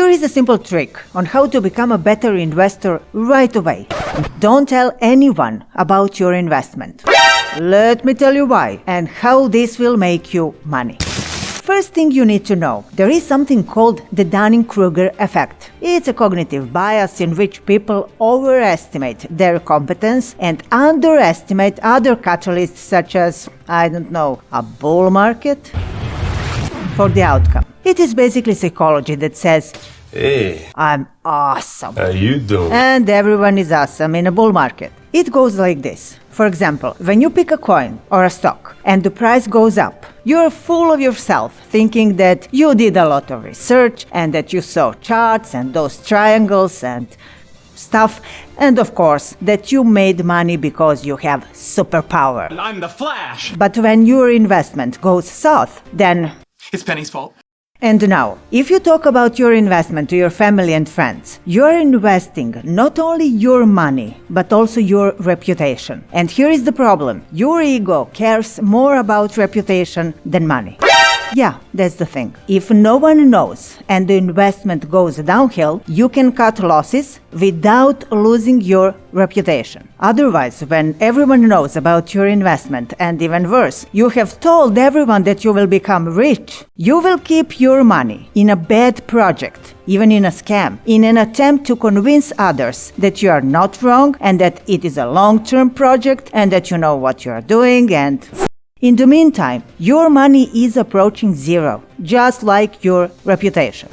Here is a simple trick on how to become a better investor right away. Don't tell anyone about your investment. Let me tell you why and how this will make you money. First thing you need to know, there is something called the Dunning-Kruger effect. It's a cognitive bias in which people overestimate their competence and underestimate other catalysts such as, a bull market for the outcome. It is basically psychology that says, Hey, I'm awesome. how you doing? And everyone is awesome in a bull market. It goes like this. For example, when you pick a coin or a stock and the price goes up, you're full of yourself thinking that you did a lot of research and that you saw charts and those triangles and stuff, and of course that you made money because you have superpower. I'm the Flash! But when your investment goes south, then It's Penny's fault. And now, if you talk about your investment to your family and friends, you're investing not only your money, but also your reputation. And here is the problem. Your ego cares more about reputation than money. Yeah, that's the thing. If no one knows and the investment goes downhill, you can cut losses without losing your reputation. Otherwise, when everyone knows about your investment, and even worse, you have told everyone that you will become rich, you will keep your money in a bad project, even in a scam, in an attempt to convince others that you are not wrong and that it is a long-term project and that you know what you are doing and... In the meantime, your money is approaching zero, just like your reputation.